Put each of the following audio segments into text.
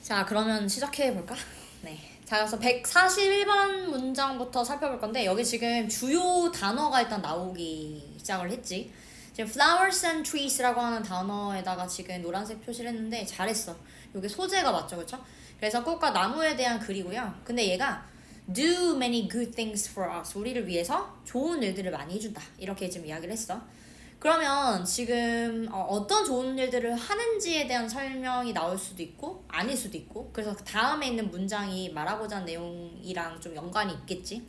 자, 그러면 시작해볼까? 네. 자, 그래서 141번 문장부터 살펴볼 건데, 여기 지금 주요 단어가 일단 나오기 시작을 했지. 지금 flowers and trees라고 하는 단어에다가 지금 노란색 표시를 했는데, 잘했어. 여기 소재가 맞죠, 그쵸? 그래서 꽃과 나무에 대한 글이고요. 근데 얘가 do many good things for us. 우리를 위해서 좋은 일들을 많이 해준다. 이렇게 지금 이야기를 했어. 그러면 지금 어떤 좋은 일들을 하는지에 대한 설명이 나올 수도 있고 아닐 수도 있고, 그래서 그 다음에 있는 문장이 말하고자 하는 내용이랑 좀 연관이 있겠지.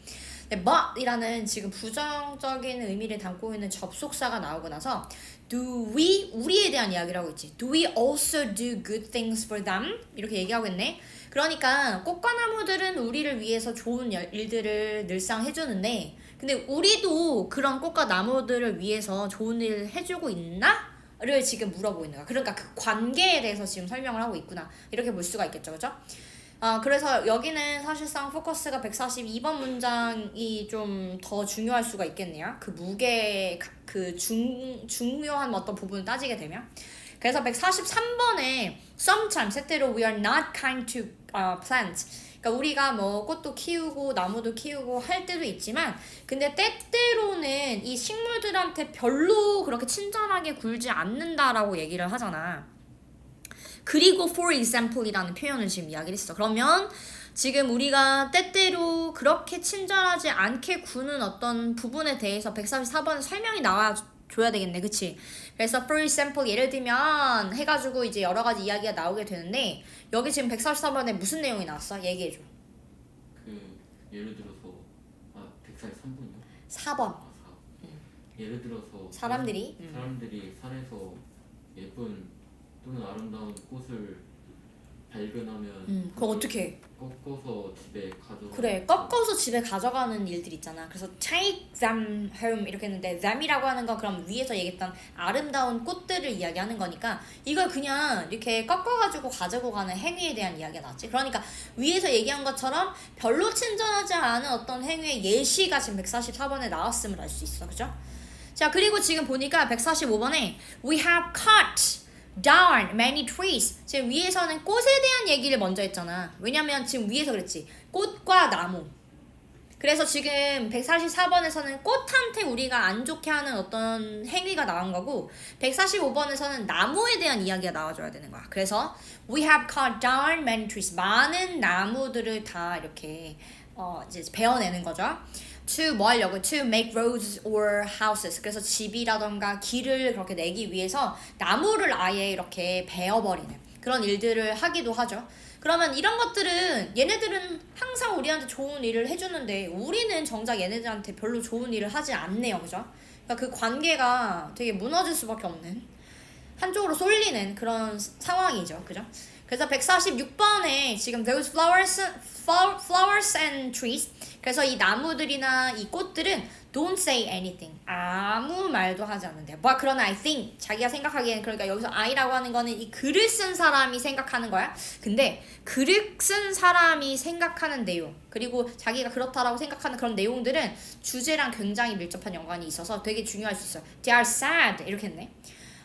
근데 but이라는 지금 부정적인 의미를 담고 있는 접속사가 나오고 나서 do we, 우리에 대한 이야기를 하고 있지. do we also do good things for them? 이렇게 얘기하고 있네. 그러니까 꽃과 나무들은 우리를 위해서 좋은 일들을 늘상 해주는데, 근데 우리도 그런 꽃과 나무들을 위해서 좋은 일을 해주고 있나? 를 지금 물어보고 있는 거야. 그러니까 그 관계에 대해서 지금 설명을 하고 있구나. 이렇게 볼 수가 있겠죠. 그죠? 그래서 여기는 사실상 포커스가 142번 문장이 좀 더 중요할 수가 있겠네요. 그 무게, 중요한 어떤 부분을 따지게 되면. 그래서 143번에 sometimes, 때때로 we are not kind to plants. 그러니까 우리가 뭐 꽃도 키우고 나무도 키우고 할 때도 있지만, 근데 때때로는 이 식물들한테 별로 그렇게 친절하게 굴지 않는다라고 얘기를 하잖아. 그리고 for example이라는 표현을 지금 이야기를 했어. 그러면 지금 우리가 때때로 그렇게 친절하지 않게 구는 어떤 부분에 대해서 144번에 설명이 나와줘야 되겠네. 그치? 그래서 for example 예를 들면 해가지고 이제 여러 가지 이야기가 나오게 되는데, 여기 지금 144번에 무슨 내용이 나왔어? 얘기해줘. 예를 들어서 143번이요? 4번. 4. 예를 들어서 사람들이 산에서 예쁜 또는 아름다운 꽃을 발견하면 그거 어떻게 해? 꺾어서 집에 가져가. 그래, 꺾어서 집에 가져가는 일들 있잖아. 그래서 take them home 이렇게 했는데, them이라고 하는 건 그럼 위에서 얘기했던 아름다운 꽃들을 이야기하는 거니까 이걸 그냥 이렇게 꺾어가지고 가지고 가는 행위에 대한 이야기가 나왔지. 그러니까 위에서 얘기한 것처럼 별로 친절하지 않은 어떤 행위의 예시가 지금 144번에 나왔음을 알 수 있어. 그죠? 자, 그리고 지금 보니까 145번에 we have cut down many trees. 지금 위에서는 꽃에 대한 얘기를 먼저 했잖아. 왜냐면 지금 위에서 그랬지. 꽃과 나무. 그래서 지금 144번에서는 꽃한테 우리가 안 좋게 하는 어떤 행위가 나온 거고, 145번에서는 나무에 대한 이야기가 나와줘야 되는 거야. 그래서 we have cut down many trees. 많은 나무들을 다 이렇게 이제 베어내는 거죠. to 뭐 하려고? to make roads or houses. 그래서 집이라던가 길을 그렇게 내기 위해서 나무를 아예 이렇게 베어버리는 그런 일들을 하기도 하죠. 그러면 이런 것들은 얘네들은 항상 우리한테 좋은 일을 해주는데 우리는 정작 얘네들한테 별로 좋은 일을 하지 않네요. 그죠? 그러니까 그 관계가 되게 무너질 수밖에 없는, 한쪽으로 쏠리는 그런 상황이죠. 그죠? 그래서 146번에 지금 those flowers and trees. 그래서 이 나무들이나 이 꽃들은 don't say anything. 아무 말도 하지 않는데요. 그러나 I think, 자기가 생각하기에는, 그러니까 여기서 I라고 하는 거는 이 글을 쓴 사람이 생각하는 거야. 근데 글을 쓴 사람이 생각하는 내용, 그리고 자기가 그렇다라고 생각하는 그런 내용들은 주제랑 굉장히 밀접한 연관이 있어서 되게 중요할 수 있어요. They are sad. 이렇게 했네.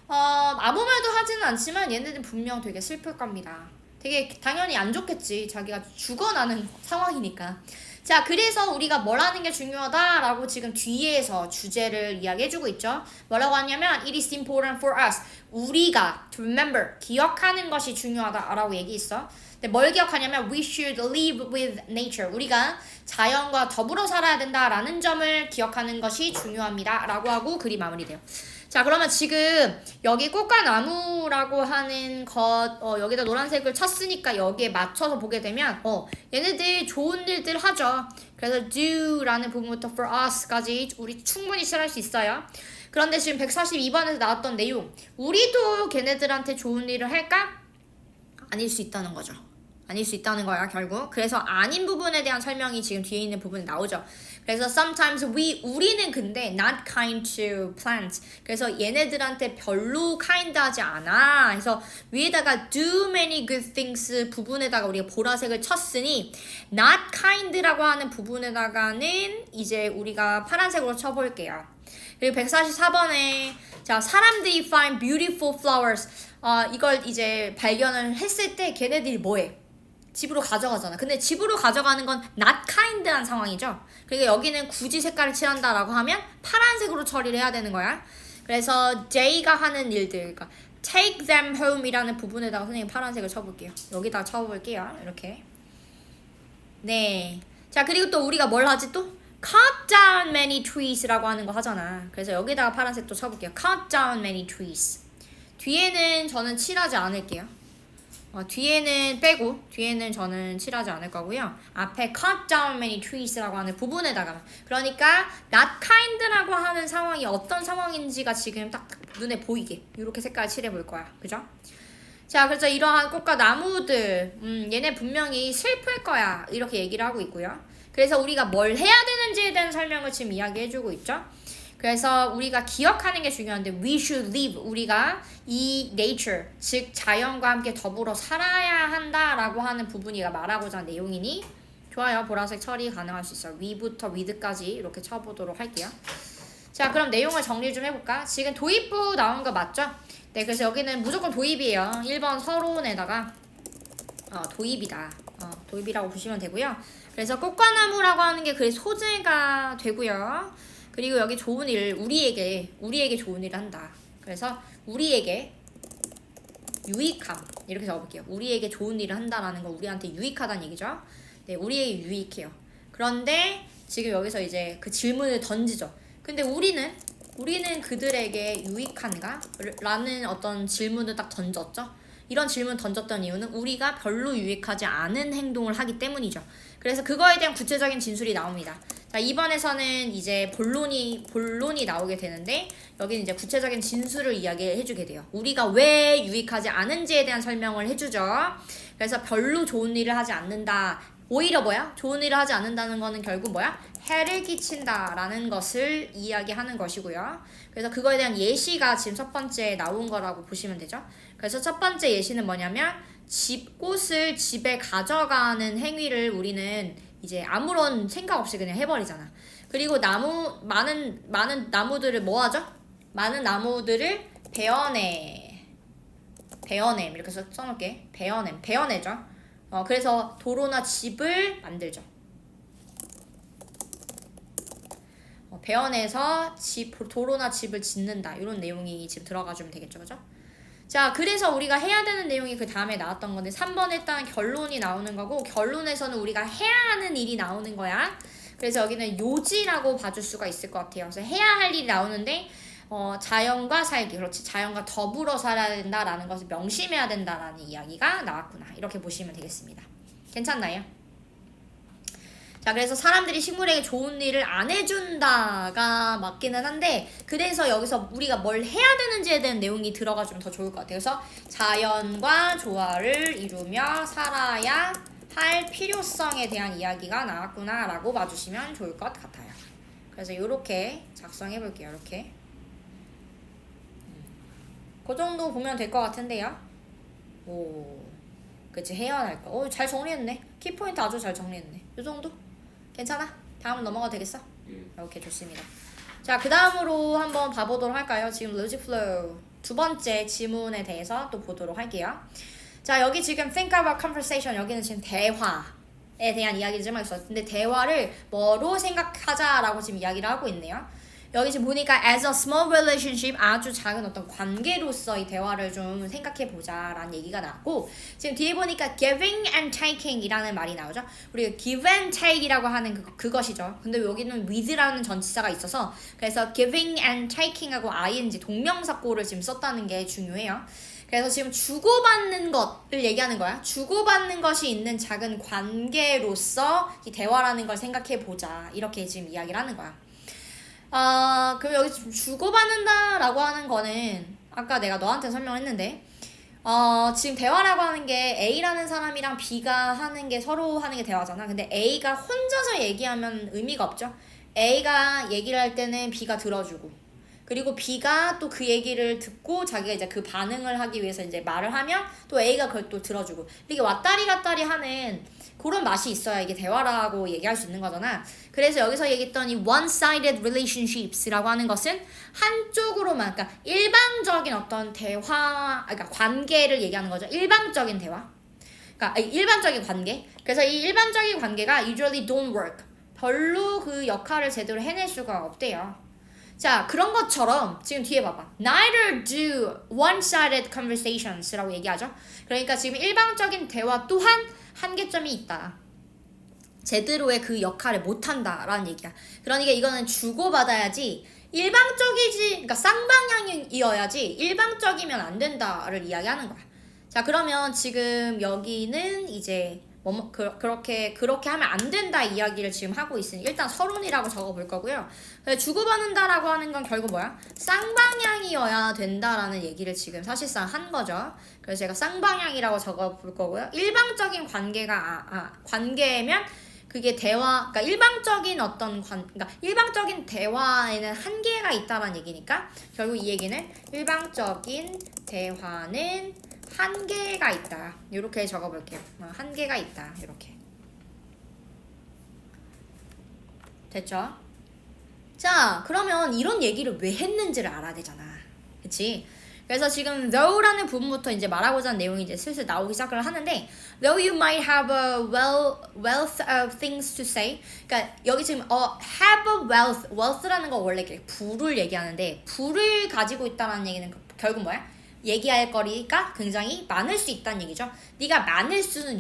아무 말도 하지는 않지만 얘네들은 분명 되게 슬플 겁니다. 되게 당연히 안 좋겠지. 자기가 죽어나는 상황이니까. 자, 그래서 우리가 뭘 하는 게 중요하다라고 지금 뒤에서 주제를 이야기해주고 있죠. 뭐라고 하냐면 it is important for us. 우리가 to remember, 기억하는 것이 중요하다라고 얘기했어. 근데 뭘 기억하냐면 we should live with nature. 우리가 자연과 더불어 살아야 된다라는 점을 기억하는 것이 중요합니다. 라고 하고 글이 마무리돼요. 자, 그러면 지금 여기 꽃과 나무라고 하는 것, 여기다 노란색을 쳤으니까 여기에 맞춰서 보게 되면 얘네들 좋은 일들 하죠. 그래서 do라는 부분부터 for us까지 우리 충분히 실할 수 있어요. 그런데 지금 142번에서 나왔던 내용, 우리도 걔네들한테 좋은 일을 할까? 아닐 수 있다는 거죠. 아닐 수 있다는 거야, 결국. 그래서 아닌 부분에 대한 설명이 지금 뒤에 있는 부분에 나오죠. 그래서 sometimes 우리는 근데 not kind to plants. 그래서 얘네들한테 별로 kind하지 않아. 그래서 위에다가 do many good things 부분에다가 우리가 보라색을 쳤으니 not kind라고 하는 부분에다가는 이제 우리가 파란색으로 쳐볼게요. 그리고 144번에 자, 사람들이 find beautiful flowers. 이걸 이제 발견을 했을 때 걔네들이 뭐해? 집으로 가져가잖아. 근데 집으로 가져가는 건 not kind한 상황이죠. 그러니까 여기는 굳이 색깔을 칠한다라고 하면 파란색으로 처리를 해야 되는 거야. 그래서 J가 하는 일들, 그러니까 take them home이라는 부분에다가 선생님 파란색을 쳐볼게요. 여기다가 쳐볼게요. 이렇게. 네. 자, 그리고 또 우리가 뭘 하지 또? cut down many trees라고 하는 거 하잖아. 그래서 여기다가 파란색 또 쳐볼게요. cut down many trees. 뒤에는 저는 칠하지 않을게요. 뒤에는 빼고, 뒤에는 저는 칠하지 않을 거고요. 앞에 cut down many trees라고 하는 부분에다가, 그러니까 not kind라고 하는 상황이 어떤 상황인지가 지금 딱 눈에 보이게 이렇게 색깔 칠해 볼 거야. 그죠? 자, 그래서 이러한 꽃과 나무들, 얘네 분명히 슬플 거야. 이렇게 얘기를 하고 있고요. 그래서 우리가 뭘 해야 되는지에 대한 설명을 지금 이야기해주고 있죠. 그래서 우리가 기억하는 게 중요한데 we should live, 우리가 이 nature, 즉 자연과 함께 더불어 살아야 한다라고 하는 부분이가 말하고자 하는 내용이니 좋아요. 보라색 처리 가능할 수 있어요. we부터 with까지 이렇게 쳐보도록 할게요. 자, 그럼 내용을 정리 좀 해볼까? 지금 도입부 나온 거 맞죠? 네, 그래서 여기는 무조건 도입이에요. 1번 서론에다가 도입이다. 도입이라고 보시면 되고요. 그래서 꽃과 나무라고 하는 게 그 소재가 되고요. 그리고 여기 좋은 일, 우리에게 좋은 일을 한다. 그래서 우리에게 유익함 이렇게 적어볼게요. 우리에게 좋은 일을 한다라는 건 우리한테 유익하다는 얘기죠. 네, 우리에게 유익해요. 그런데 지금 여기서 이제 그 질문을 던지죠. 근데 우리는 그들에게 유익한가? 라는 어떤 질문을 딱 던졌죠. 이런 질문 던졌던 이유는 우리가 별로 유익하지 않은 행동을 하기 때문이죠. 그래서 그거에 대한 구체적인 진술이 나옵니다. 자, 이번에서는 이제 본론이 나오게 되는데 여기는 이제 구체적인 진술을 이야기해주게 돼요. 우리가 왜 유익하지 않은지에 대한 설명을 해주죠. 그래서 별로 좋은 일을 하지 않는다. 오히려 뭐야? 좋은 일을 하지 않는다는 거는 결국 뭐야? 해를 끼친다라는 것을 이야기하는 것이고요. 그래서 그거에 대한 예시가 지금 첫 번째 나온 거라고 보시면 되죠. 그래서 첫 번째 예시는 뭐냐면 꽃을 집에 가져가는 행위를 우리는 이제 아무런 생각 없이 그냥 해버리잖아. 그리고 많은 나무들을 뭐 하죠? 많은 나무들을 베어냄 이렇게 써놓을게. 베어내죠. 그래서 도로나 집을 만들죠. 베어내서 도로나 집을 짓는다. 이런 내용이 지금 들어가주면 되겠죠. 그죠? 자, 그래서 우리가 해야 되는 내용이 그 다음에 나왔던 건데 3번에 일단 결론이 나오는 거고 결론에서는 우리가 해야 하는 일이 나오는 거야. 그래서 여기는 요지라고 봐줄 수가 있을 것 같아요. 그래서 해야 할 일이 나오는데 자연과 살기, 그렇지, 자연과 더불어 살아야 된다라는 것을 명심해야 된다라는 이야기가 나왔구나. 이렇게 보시면 되겠습니다. 괜찮나요? 자, 그래서 사람들이 식물에게 좋은 일을 안 해준다가 맞기는 한데 그래서 여기서 우리가 뭘 해야 되는지에 대한 내용이 들어가주면 더 좋을 것 같아요. 그래서 자연과 조화를 이루며 살아야 할 필요성에 대한 이야기가 나왔구나 라고 봐주시면 좋을 것 같아요. 그래서 이렇게 작성해 볼게요. 이렇게 그 정도 보면 될 것 같은데요. 오, 그치, 해야 거. 잘 정리했네. 키포인트 아주 잘 정리했네. 이 정도? 괜찮아? 다음 넘어가도 되겠어? 오케이, 좋습니다. 자, 그 다음으로 한번 봐보도록 할까요? 지금 로직 플로우 두 번째 지문에 대해서 또 보도록 할게요. 자, 여기 지금 think about conversation, 여기는 지금 대화에 대한 이야기를 했어요. 근데 대화를 뭐로 생각하자라고 지금 이야기를 하고 있네요. 여기 지금 보니까 as a small relationship, 아주 작은 어떤 관계로서 이 대화를 좀 생각해보자 라는 얘기가 나왔고 지금 뒤에 보니까 giving and taking 이라는 말이 나오죠. 우리가 give and take이라고 하는 그것이죠. 근데 여기는 with라는 전치사가 있어서 그래서 giving and taking하고 ing 동명사고를 지금 썼다는 게 중요해요. 그래서 지금 주고받는 것을 얘기하는 거야. 주고받는 것이 있는 작은 관계로서 이 대화라는 걸 생각해보자, 이렇게 지금 이야기를 하는 거야. 그럼 여기 주고받는다라고 하는 거는 아까 내가 너한테 설명했는데 지금 대화라고 하는 게 A라는 사람이랑 B가 하는 게 서로 하는 게 대화잖아. 근데 A가 혼자서 얘기하면 의미가 없죠. A가 얘기를 할 때는 B가 들어주고 그리고 B가 또 그 얘기를 듣고 자기가 이제 그 반응을 하기 위해서 이제 말을 하면 또 A가 그걸 또 들어주고 이게 왔다리 갔다리 하는 그런 맛이 있어야 이게 대화라고 얘기할 수 있는 거잖아. 그래서 여기서 얘기했던 이 one-sided relationships라고 하는 것은 한쪽으로만, 그러니까 일방적인 어떤 대화, 그러니까 관계를 얘기하는 거죠. 일방적인 대화. 그러니까 일반적인 관계. 그래서 이 일반적인 관계가 usually don't work. 별로 그 역할을 제대로 해낼 수가 없대요. 자, 그런 것처럼 지금 뒤에 봐봐. Neither do one-sided conversations라고 얘기하죠. 그러니까 지금 일방적인 대화 또한 한계점이 있다. 제대로의 그 역할을 못한다라는 얘기야. 그러니까 이거는 주고받아야지 일방적이지, 그러니까 쌍방향이어야지 일방적이면 안 된다를 이야기하는 거야. 자, 그러면 지금 여기는 이제 그렇게 하면 안 된다 이야기를 지금 하고 있으니 일단 서론이라고 적어볼 거고요. 주고받는다라고 하는 건 결국 뭐야? 쌍방향이어야 된다라는 얘기를 지금 사실상 한 거죠. 그래서 제가 쌍방향이라고 적어볼 거고요. 일방적인 관계면 그게 그러니까 일방적인 그러니까 일방적인 대화에는 한계가 있다라는 얘기니까 결국 이 얘기는 일방적인 대화는 한계가 있다. 이렇게 적어볼게요. 한계가 있다. 이렇게. 됐죠? 자, 그러면 이런 얘기를 왜 했는지를 알아야 되잖아. 그치? 그래서 지금 though라는 부분부터 이제 말하고자 하는 내용이 이제 슬슬 나오기 시작을 하는데 though you might have a wealth of things to say 그러니까 여기 지금 have a wealth라는 거 원래 이렇게 부를 얘기하는데 부를 가지고 있다는 얘기는 결국 뭐야? 얘기할 거리가 굉장히 많을 수 있다는 얘기죠. 네가 많을 수는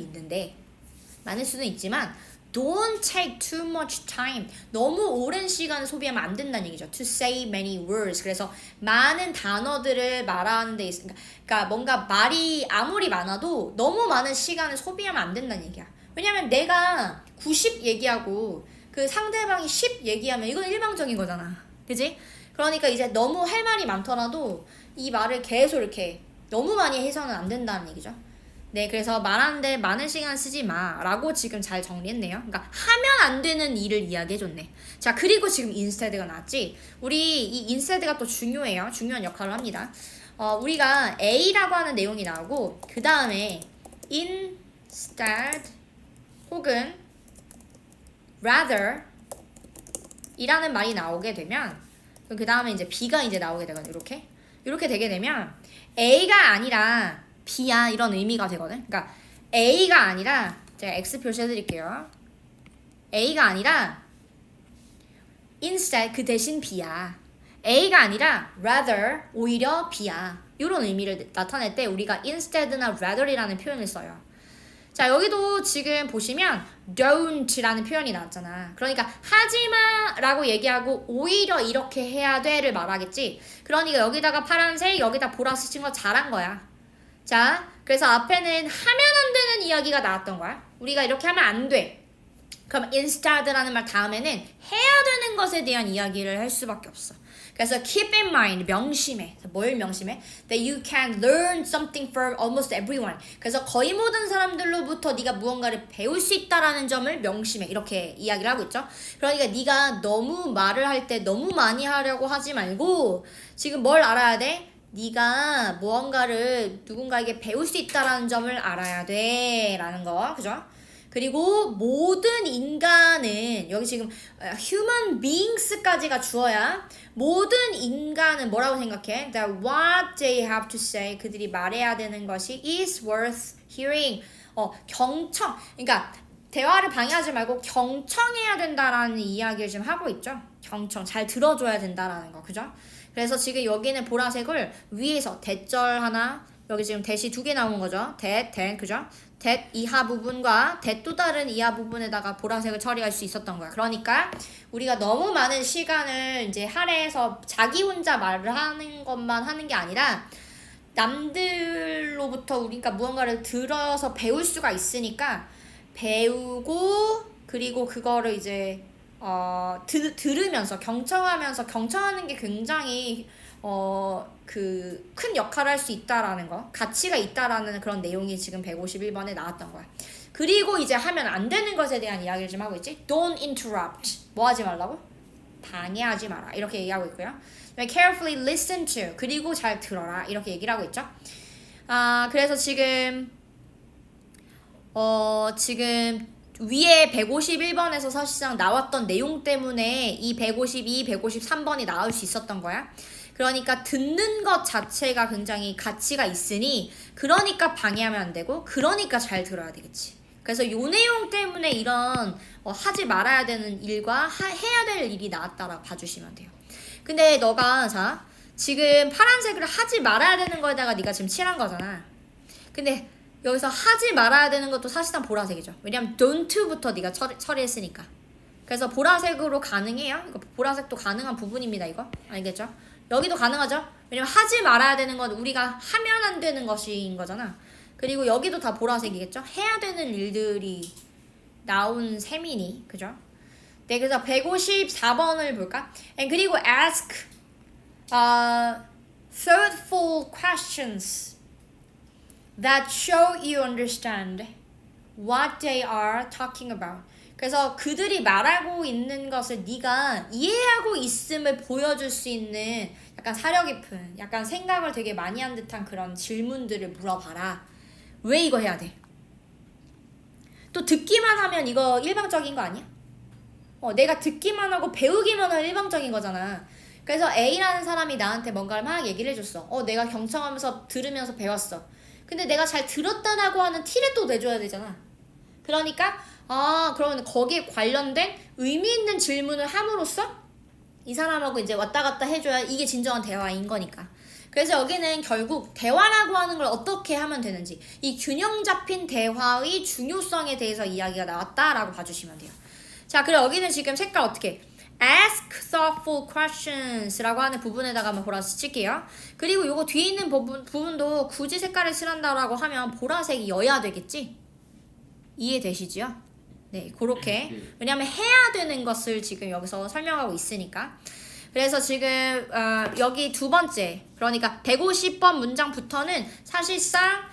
있지만 don't take too much time. 너무 오랜 시간을 소비하면 안 된다는 얘기죠. To say many words. 그래서 많은 단어들을 말하는 데 있으니까 그러니까 뭔가 말이 아무리 많아도 너무 많은 시간을 소비하면 안 된다는 얘기야. 왜냐면 내가 90 얘기하고 그 상대방이 10 얘기하면 이건 일방적인 거잖아. 그지? 그러니까 이제 너무 할 말이 많더라도 이 말을 계속 이렇게 너무 많이 해서는 안 된다는 얘기죠. 네, 그래서 말하는데 많은 시간 쓰지 마 라고 지금 잘 정리했네요. 그러니까 하면 안 되는 일을 이야기해줬네. 자, 그리고 지금 instead가 나왔지. 우리 이 instead가 또 중요해요. 중요한 역할을 합니다. 우리가 A라고 하는 내용이 나오고 그 다음에 instead 혹은 rather 이라는 말이 나오게 되면 그 다음에 이제 B가 이제 나오게 되거든요. 이렇게 되게 되면 A가 아니라 B야 이런 의미가 되거든. 그러니까 A가 아니라 제가 X 표시해드릴게요. A가 아니라 instead 그 대신 B야. A가 아니라 rather 오히려 B야. 이런 의미를 나타낼 때 우리가 instead나 rather이라는 표현을 써요. 자, 여기도 지금 보시면 don't라는 표현이 나왔잖아. 그러니까 하지마 라고 얘기하고 오히려 이렇게 해야 돼를 말하겠지. 그러니까 여기다가 파란색 여기다 보라색 친 거 잘한 거야. 자, 그래서 앞에는 하면 안 되는 이야기가 나왔던 거야. 우리가 이렇게 하면 안 돼. 그럼 instead라는 말 다음에는 해야 되는 것에 대한 이야기를 할 수밖에 없어. 그래서 keep in mind, 명심해. 뭘 명심해? That you can learn something from almost everyone. 그래서 거의 모든 사람들로부터 네가 무언가를 배울 수 있다라는 점을 명심해. 이렇게 이야기를 하고 있죠. 그러니까 네가 너무 말을 할 때 너무 많이 하려고 하지 말고 지금 뭘 알아야 돼? 네가 무언가를 누군가에게 배울 수 있다라는 점을 알아야 돼 라는 거, 그죠? 그리고 모든 인간은 여기 지금 human beings까지가 주어야 모든 인간은 뭐라고 생각해? That what they have to say 그들이 말해야 되는 것이 is worth hearing. 그러니까 대화를 방해하지 말고 경청해야 된다라는 이야기를 지금 하고 있죠. 경청, 잘 들어줘야 된다라는 거, 그죠? 그래서 지금 여기는 보라색을 위에서 대절 하나, 여기 지금 대시 2개 나온 거죠. 그죠? 대 이하 부분과 대 또 다른 이하 부분에다가 보라색을 처리할 수 있었던 거야. 그러니까 우리가 너무 많은 시간을 이제 할애해서 자기 혼자 말을 하는 것만 하는 게 아니라 남들로부터 우리가 무언가를 들어서 배울 수가 있으니까 배우고 그리고 그거를 이제 들으면서 경청하는 게 굉장히 그 큰 역할을 할 수 있다라는 거, 가치가 있다라는 그런 내용이 지금 151번에 나왔던 거야. 그리고 이제 하면 안 되는 것에 대한 이야기를 좀 하고 있지. Don't interrupt. 뭐 하지 말라고? 방해하지 마라. 이렇게 얘기하고 있고요. Carefully listen to. 그리고 잘 들어라. 이렇게 얘기를 하고 있죠. 그래서 지금 위에 151번에서 사실상 나왔던 내용 때문에 이 152, 153번이 나올 수 있었던 거야. 그러니까 듣는 것 자체가 굉장히 가치가 있으니 그러니까 방해하면 안 되고 그러니까 잘 들어야 되겠지. 그래서 요 내용 때문에 이런 하지 말아야 되는 일과 해야 될 일이 나왔다라고 봐주시면 돼요. 근데 너가 자 지금 파란색을 하지 말아야 되는 거에다가 네가 지금 칠한 거잖아. 근데 여기서 하지 말아야 되는 것도 사실상 보라색이죠. 왜냐면 don't부터 네가 처리했으니까. 그래서 보라색으로 가능해요. 이거 보라색도 가능한 부분입니다. 이거 알겠죠? 여기도 가능하죠? 왜냐면 하지 말아야 되는 건 우리가 하면 안 되는 것인 거잖아. 그리고 여기도 다 보라색이겠죠? 해야 되는 일들이 나온 셈이니 그죠? 네, 그래서 154번을 볼까? 그리고 ask thoughtful questions that show you understand what they are talking about. 그래서 그들이 말하고 있는 것을 네가 이해하고 있음을 보여줄 수 있는 약간 사려 깊은, 약간 생각을 되게 많이 한 듯한 그런 질문들을 물어봐라. 왜 이거 해야 돼? 또 듣기만 하면 이거 일방적인 거 아니야? 내가 듣기만 하고 배우기만 하면 일방적인 거잖아. 그래서 A라는 사람이 나한테 뭔가를 막 얘기를 해줬어. 내가 경청하면서 들으면서 배웠어. 근데 내가 잘 들었다라고 하는 티를 또 내줘야 되잖아. 그러니까 그러면 거기에 관련된 의미 있는 질문을 함으로써 이 사람하고 이제 왔다 갔다 해줘야 이게 진정한 대화인 거니까. 그래서 여기는 결국 대화라고 하는 걸 어떻게 하면 되는지, 이 균형 잡힌 대화의 중요성에 대해서 이야기가 나왔다라고 봐주시면 돼요. 자, 그리고 여기는 지금 색깔 어떻게 ask thoughtful questions라고 하는 부분에다가 한번 보라색 칠게요. 그리고 요거 뒤에 있는 부분도 굳이 색깔을 칠한다라고 하면 보라색이어야 되겠지? 이해되시지요? 네, 그렇게. 왜냐하면 해야 되는 것을 지금 여기서 설명하고 있으니까. 그래서 지금 여기 두 번째, 그러니까 150번 문장부터는 사실상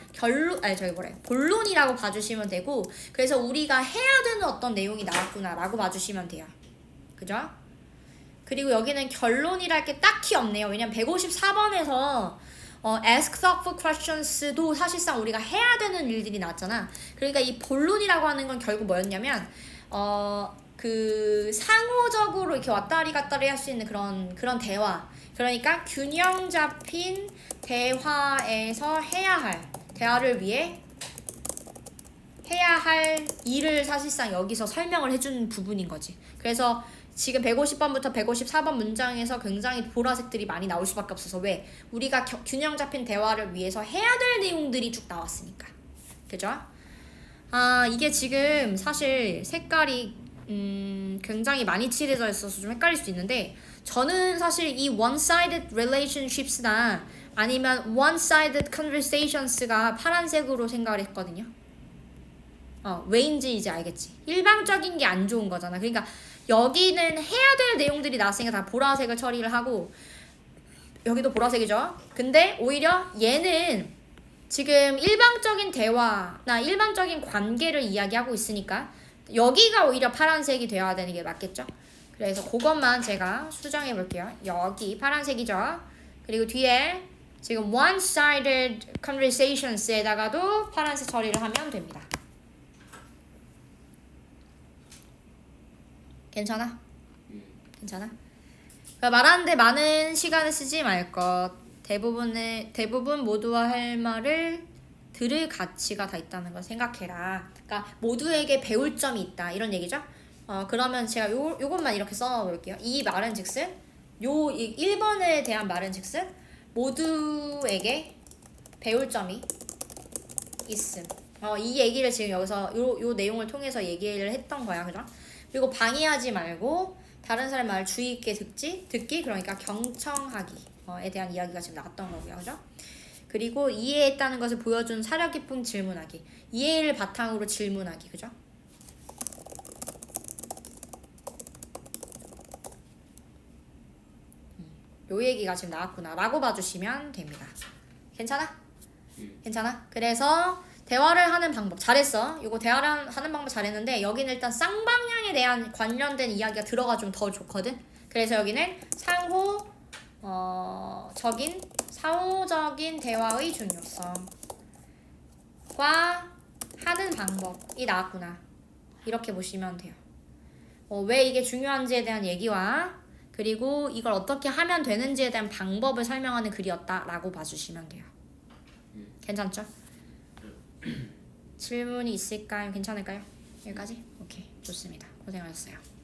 본론이라고 봐주시면 되고, 그래서 우리가 해야 되는 어떤 내용이 나왔구나라고 봐주시면 돼요. 그죠? 그리고 여기는 결론이랄 게 딱히 없네요. 왜냐면 154번에서 ask thoughtful questions도 사실상 우리가 해야 되는 일들이 나왔잖아. 그러니까 이 본론이라고 하는 건 결국 뭐였냐면 그 상호적으로 이렇게 왔다리 갔다리 할 수 있는 그런 대화. 그러니까 균형 잡힌 대화에서 대화를 위해 해야 할 일을 사실상 여기서 설명을 해주는 부분인 거지. 그래서 지금 150번부터 154번 문장에서 굉장히 보라색들이 많이 나올 수밖에 없어서 왜? 우리가 균형 잡힌 대화를 위해서 해야 될 내용들이 쭉 나왔으니까. 그죠? 이게 지금 사실 색깔이 굉장히 많이 칠해져 있어서 좀 헷갈릴 수 있는데, 저는 사실 이 one-sided relationships나 아니면 one-sided conversations가 파란색으로 생각을 했거든요. 왜인지 이제 알겠지. 일방적인 게 안 좋은 거잖아. 그러니까 여기는 해야 될 내용들이 나왔으니까 다 보라색을 처리를 하고, 여기도 보라색이죠. 근데 오히려 얘는 지금 일방적인 대화나 일방적인 관계를 이야기하고 있으니까 여기가 오히려 파란색이 되어야 되는 게 맞겠죠. 그래서 그것만 제가 수정해 볼게요. 여기 파란색이죠. 그리고 뒤에 지금 one-sided conversations에다가도 파란색 처리를 하면 됩니다. 괜찮아? 괜찮아? 말하는데 많은 시간을 쓰지 말 것. 대부분 모두와 할 말을 들을 가치가 다 있다는 걸 생각해라. 그러니까 모두에게 배울 점이 있다 이런 얘기죠. 그러면 제가 요것만 이렇게 써볼게요. 이 말은 즉슨 1번에 대한 말은 즉슨 모두에게 배울 점이 있음. 이 얘기를 지금 여기서 요 내용을 통해서 얘기를 했던 거야. 그죠? 그리고 방해하지 말고 다른 사람 말 주의 있게 듣기 그러니까 경청하기에 대한 이야기가 지금 나왔던 거고요. 그죠? 그리고 이해했다는 것을 보여준 사려 깊은 질문하기. 이해를 바탕으로 질문하기. 그죠? 요 얘기가 지금 나왔구나 라고 봐주시면 됩니다. 괜찮아? 괜찮아? 그래서 대화를 하는 방법 잘했어. 이거 대화를 하는 방법 잘했는데 여기는 일단 쌍방향에 대한 관련된 이야기가 들어가 좀 더 좋거든. 그래서 여기는 상호적인 대화의 중요성과 하는 방법이 나왔구나. 이렇게 보시면 돼요. 왜 이게 중요한지에 대한 얘기와 그리고 이걸 어떻게 하면 되는지에 대한 방법을 설명하는 글이었다라고 봐주시면 돼요. 괜찮죠? 질문이 있을까요? 괜찮을까요? 여기까지? 오케이, 좋습니다. 고생하셨어요.